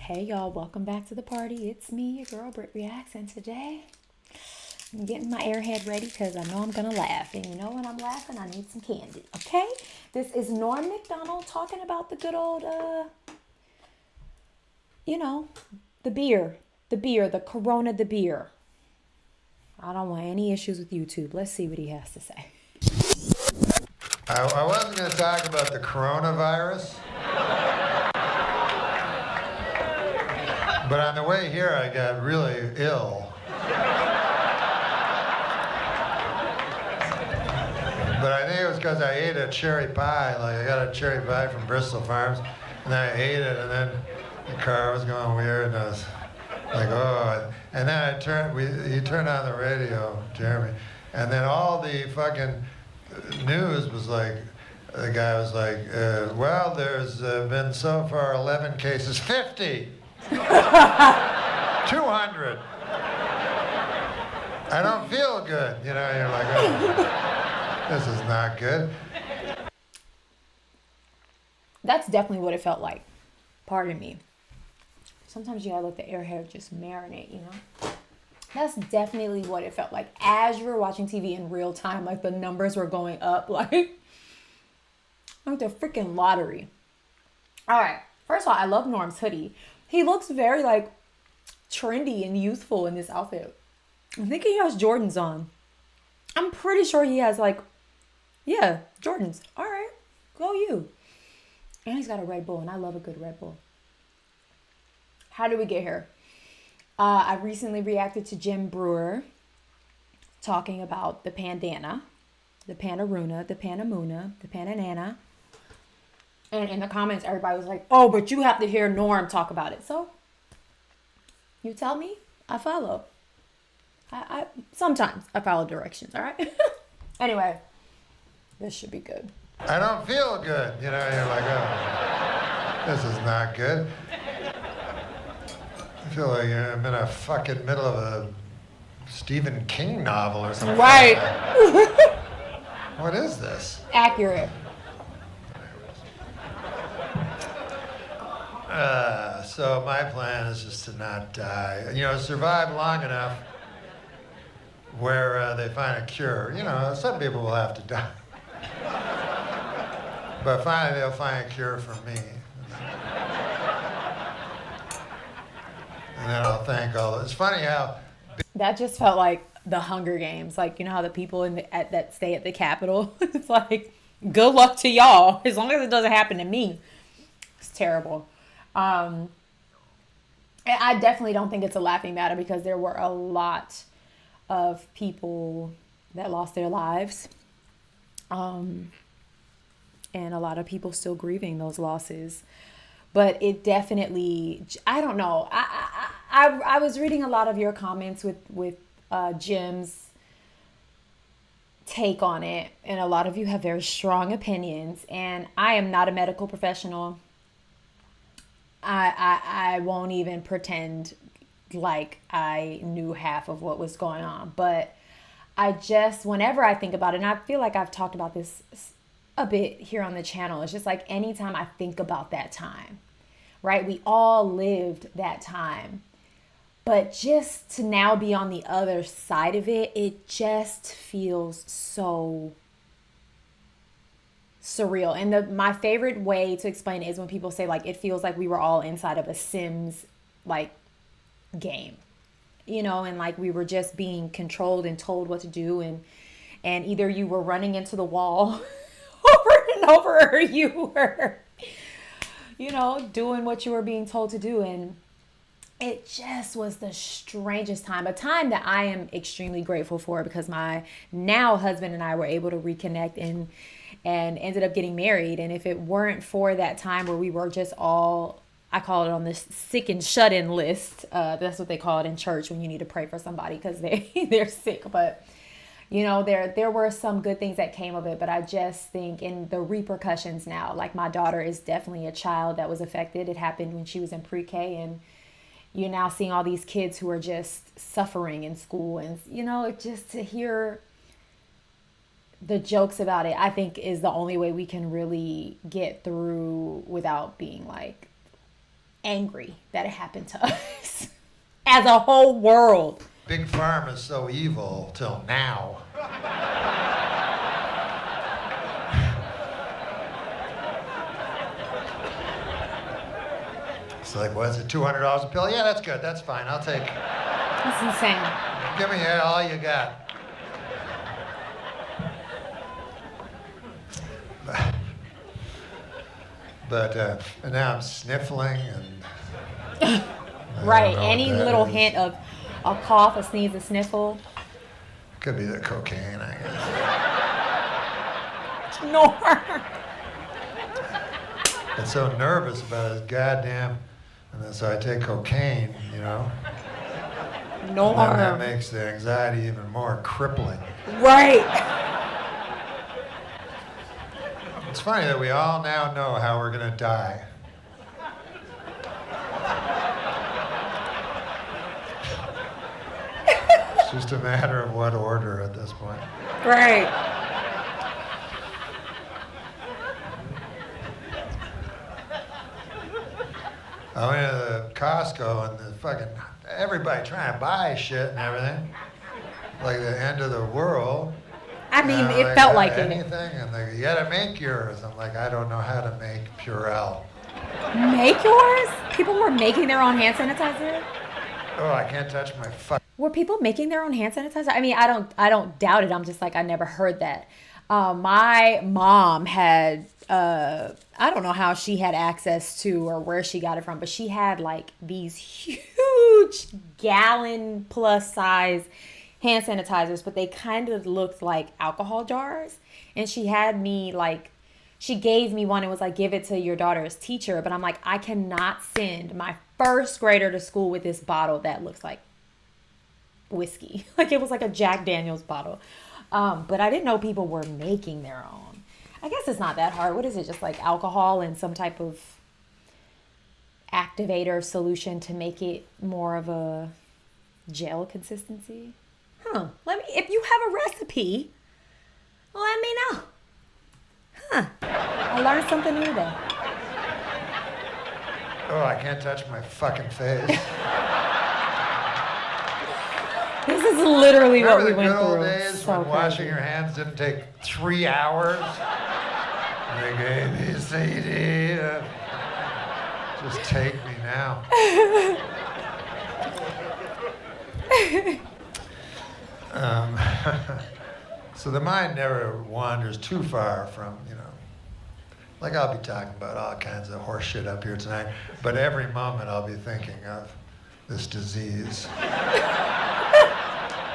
Hey y'all, welcome back to the party. It's me, your girl BrittReacts, and today I'm getting my airhead ready because I know I'm gonna laugh. And you know when I'm laughing, I need some candy. Okay? This is Norm Macdonald talking about the good old the beer. The Corona the beer. I don't want any issues with YouTube. Let's see what he has to say. I wasn't going to talk about the coronavirus. But on the way here, I got really ill. But I think it was because I ate a cherry pie. Like, I got a cherry pie from Bristol Farms, and then I ate it, and then the car was going weird, and I was like, oh. And then he turned on the radio, Jeremy, and then all the fucking news was like, the guy was like, well, there's been so far 11 cases, 50. 200. I don't feel good. You know, you're like, oh, this is not good. That's definitely what it felt like. Pardon me. Sometimes you gotta let the airhead just marinate, you know? That's definitely what it felt like. As you were watching TV in real time, like the numbers were going up, like the freaking lottery. All right. First of all, I love Norm's hoodie. He looks very like trendy and youthful in this outfit. I think he has Jordans on. I'm pretty sure he has Jordans. All right, go you. And he's got a Red Bull, and I love a good Red Bull. How did we get here? I recently reacted to Jim Brewer talking about the pandana, the pandaruna, the panamuna, the pananana. And in the comments, everybody was like, oh, but you have to hear Norm talk about it. So, you tell me, I follow. Sometimes I follow directions, all right? Anyway, this should be good. I don't feel good. You know, you're like, oh, this is not good. I feel like I'm in a fucking middle of a Stephen King novel or something. Right. What is this? Accurate. So my plan is just to not die. You know, survive long enough where they find a cure. You know, some people will have to die. But finally they'll find a cure for me. And then I'll thank all those. It's funny how... That just felt like the Hunger Games. Like, you know how the people that stay at the Capitol? It's like, good luck to y'all. As long as it doesn't happen to me. It's terrible. I definitely don't think it's a laughing matter because there were a lot of people that lost their lives. And a lot of people still grieving those losses. But it definitely, I don't know. I was reading a lot of your comments with Jim's take on it. And a lot of you have very strong opinions. And I am not a medical professional. I won't even pretend like I knew half of what was going on. But whenever I think about it, and I feel like I've talked about this a bit here on the channel, it's just like anytime I think about that time, right? We all lived that time. But just to now be on the other side of it, it just feels so surreal. And my favorite way to explain it is when people say like it feels like we were all inside of a Sims like game, you know, and like we were just being controlled and told what to do, and either you were running into the wall over and over, or you were, you know, doing what you were being told to do. And it just was the strangest time, a time that I am extremely grateful for because my now husband and I were able to reconnect and ended up getting married. And if it weren't for that time where we were just all, I call it on this sick and shut in list. That's what they call it in church when you need to pray for somebody because they're sick. But, you know, there were some good things that came of it. But I just think in the repercussions now, like my daughter is definitely a child that was affected. It happened when she was in pre-K, and you're now seeing all these kids who are just suffering in school. And, you know, just to hear the jokes about it, I think is the only way we can really get through without being like angry that it happened to us as a whole world. Big Farm is so evil till now. It's like, what is it, $200 a pill? Yeah, that's good. That's fine. I'll take. That's insane. Give me all you got. But and now I'm sniffling and. Right. Any little hint of a cough, a sneeze, a sniffle. Could be the cocaine, I guess. No. I'm so nervous about this goddamn, and then so I take cocaine, you know. No And then harm. that makes the anxiety even more crippling. Right. It's funny that we all now know how we're gonna die. It's just a matter of what order at this point. Right. I went to the Costco and the fucking everybody trying to buy shit and everything, like the end of the world. I mean, You know, it they felt got like anything, it. and they, you gotta make yours. I'm like, I don't know how to make Purell. Make yours? People were making their own hand sanitizer? Oh, I can't touch my fuck. Were people making their own hand sanitizer? I mean, I don't doubt it. I'm just like, I never heard that. My mom had, I don't know how she had access to or where she got it from, but she had like these huge gallon plus size hand sanitizers, but they kind of looked like alcohol jars. And she had me like, she gave me one and was like, give it to your daughter's teacher. But I'm like, I cannot send my first grader to school with this bottle that looks like whiskey. Like it was like a Jack Daniels bottle. But I didn't know people were making their own. I guess it's not that hard. What is it? Just like alcohol and some type of activator solution to make it more of a gel consistency? Huh. If you have a recipe, let me know. Huh. I learned something new today. Oh, I can't touch my fucking face. This is literally Remember what we the went good old through. days So when washing crazy. your hands didn't take 3 hours? Like A, B, C, D. Just take me now. So the mind never wanders too far from, you know, like I'll be talking about all kinds of horse shit up here tonight, but every moment I'll be thinking of this disease.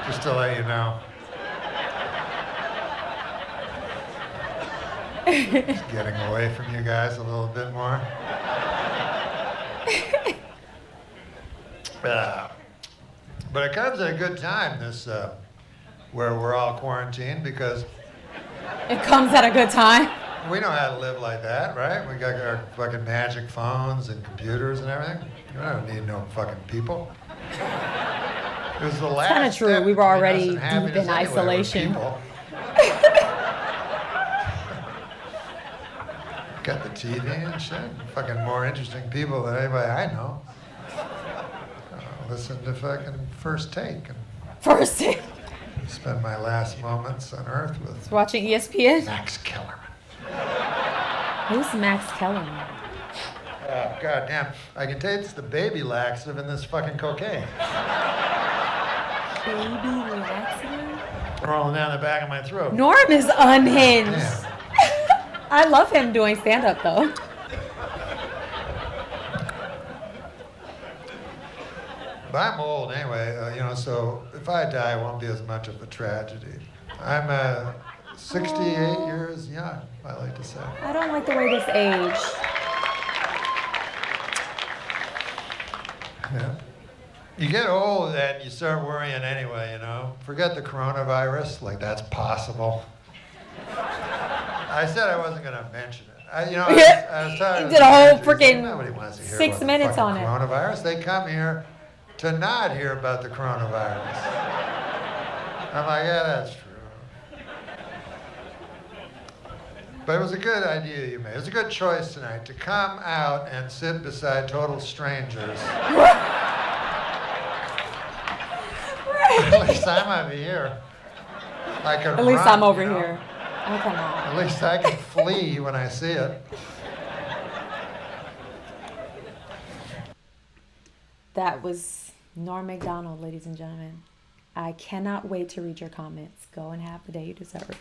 Just to let you know. Just getting away from you guys a little bit more. But it comes at a good time, this, where we're all quarantined, because It comes at a good time. we know how to live like that, right? We got our fucking magic phones and computers and everything. We don't need no fucking people. It was the last kinda true. step We were between already us and deep happiness in anyway, were isolation. people. Got the TV and shit. Fucking more interesting people than anybody I know. Listen to fucking First Take and First, it's spend my last moments on Earth with watching ESPN. Max Kellerman. Who's Max Kellerman? Oh, God damn. I can taste the baby laxative in this fucking cocaine. Baby laxative? Rolling down the back of my throat. Norm is unhinged. Damn. I love him doing stand-up though. But I'm old anyway, you know, so if I die, it won't be as much of a tragedy. I'm 68 years young, I like to say. I don't like the way this age. Yeah. You get old and you start worrying anyway, you know. Forget the coronavirus, like that's possible. I said I wasn't going to mention it. I was talking You to did a whole managers, freaking nobody wants to hear 6 about the minutes fucking on it. coronavirus. They come here to not hear about the coronavirus. I'm like, yeah, that's true. But it was a good idea you made. It was a good choice tonight to come out and sit beside total strangers. At least I might be here. I could At least run, I'm over you know? here. I cannot. At least I can flee when I see it. That was Norm Macdonald, ladies and gentlemen. I cannot wait to read your comments. Go and have the day you deserve.